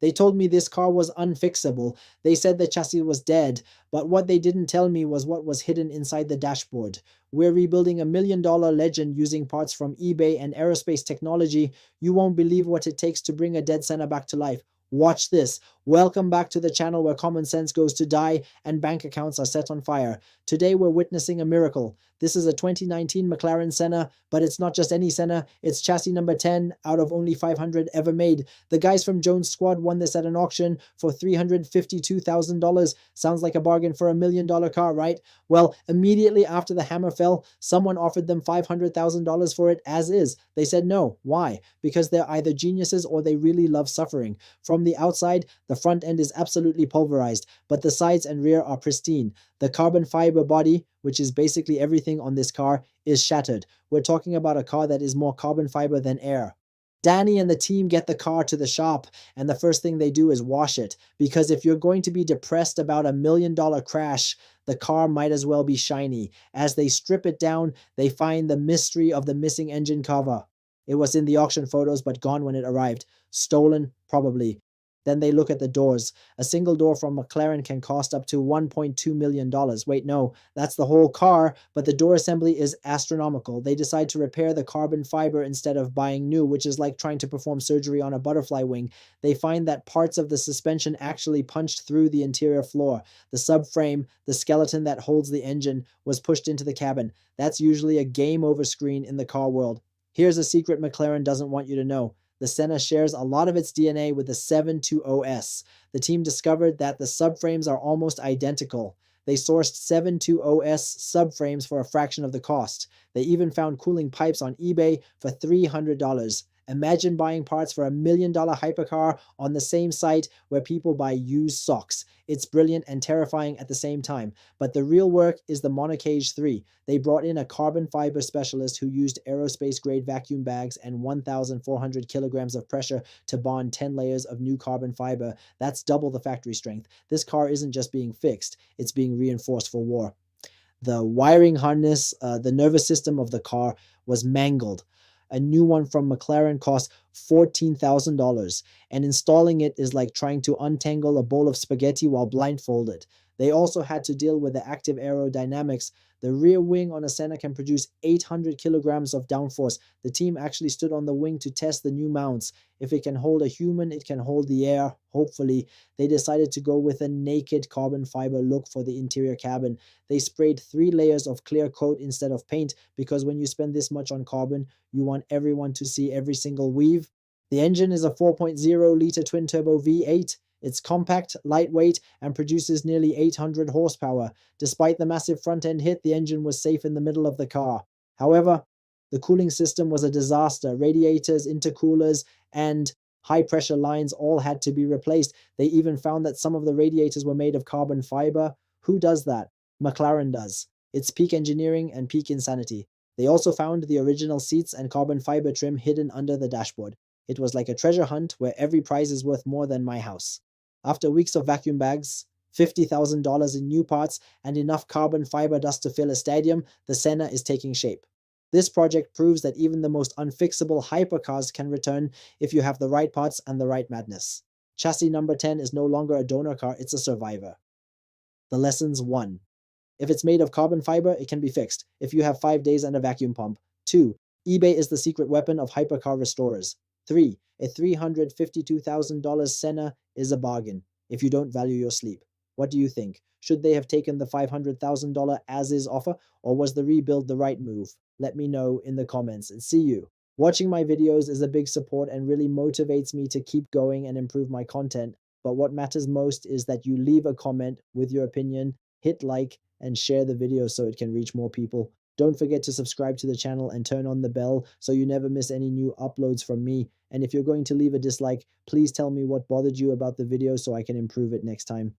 They told me this car was unfixable. They said the chassis was dead, but what they didn't tell me was what was hidden inside the dashboard. We're rebuilding a $1 million legend using parts from eBay and aerospace technology. You won't believe what it takes to bring a dead Senna back to life. Watch this. Welcome back to the channel where common sense goes to die and bank accounts are set on fire. Today we're witnessing a miracle. This is a 2019 McLaren Senna, but it's not just any Senna, it's chassis number 10 out of only 500 ever made. The guys from Jones Squad won this at an auction for $352,000. Sounds like a bargain for $1 million car, right? Well, immediately after the hammer fell, someone offered them $500,000 for it as is. They said no. Why? Because they're either geniuses or they really love suffering. From the outside, the front end is absolutely pulverized, but the sides and rear are pristine. The carbon fiber body, which is basically everything on this car, is shattered. We're talking about a car that is more carbon fiber than air. Danny and the team get the car to the shop, and the first thing they do is wash it, because if you're going to be depressed about $1 million crash, the car might as well be shiny. As they strip it down, they find the mystery of the missing engine cover. It was in the auction photos, but gone when it arrived. Stolen? Probably. Then they look at the doors. A single door from McLaren can cost up to $1.2 million. Wait, no, that's the whole car, but the door assembly is astronomical. They decide to repair the carbon fiber instead of buying new, which is like trying to perform surgery on a butterfly wing. They find that parts of the suspension actually punched through the interior floor. The subframe, the skeleton that holds the engine, was pushed into the cabin. That's usually a game over screen in the car world. Here's a secret McLaren doesn't want you to know. The Senna shares a lot of its DNA with the 720S. The team discovered that the subframes are almost identical. They sourced 720S subframes for a fraction of the cost. They even found cooling pipes on eBay for $300. Imagine buying parts for $1 million hypercar on the same site where people buy used socks. It's brilliant and terrifying at the same time. But the real work is the monocage 3. They brought in a carbon fiber specialist who used aerospace grade vacuum bags and 1,400 kilograms of pressure to bond 10 layers of new carbon fiber. That's double the factory strength. This car isn't just being fixed, it's being reinforced for war. The wiring harness, the nervous system of the car was mangled. A new one from McLaren cost $14,000, and installing it is like trying to untangle a bowl of spaghetti while blindfolded. They also had to deal with the active aerodynamics. The rear wing on a Senna can produce 800 kilograms of downforce. The team actually stood on the wing to test the new mounts. If it can hold a human, it can hold the air, hopefully. They decided to go with a naked carbon fiber look for the interior cabin. They sprayed 3 layers of clear coat instead of paint, because when you spend this much on carbon, you want everyone to see every single weave. The engine is a 4.0-liter twin-turbo V8. It's compact, lightweight, and produces nearly 800 horsepower. Despite the massive front-end hit, the engine was safe in the middle of the car. However, the cooling system was a disaster. Radiators, intercoolers, and high-pressure lines all had to be replaced. They even found that some of the radiators were made of carbon fiber. Who does that? McLaren does. It's peak engineering and peak insanity. They also found the original seats and carbon fiber trim hidden under the dashboard. It was like a treasure hunt where every prize is worth more than my house. After weeks of vacuum bags, $50,000 in new parts, and enough carbon fiber dust to fill a stadium, the Senna is taking shape. This project proves that even the most unfixable hypercars can return if you have the right parts and the right madness. Chassis number 10 is no longer a donor car, it's a survivor. The lessons: 1. If it's made of carbon fiber, it can be fixed, if you have 5 days and a vacuum pump. 2. eBay is the secret weapon of hypercar restorers. 3. A $352,000 Senna is a bargain if you don't value your sleep. What do you think? Should they have taken the $500,000 as-is offer, or was the rebuild the right move? Let me know in the comments, and see you. Watching my videos is a big support and really motivates me to keep going and improve my content, but what matters most is that you leave a comment with your opinion, hit like, and share the video so it can reach more people. Don't forget to subscribe to the channel and turn on the bell so you never miss any new uploads from me. And if you're going to leave a dislike, please tell me what bothered you about the video so I can improve it next time.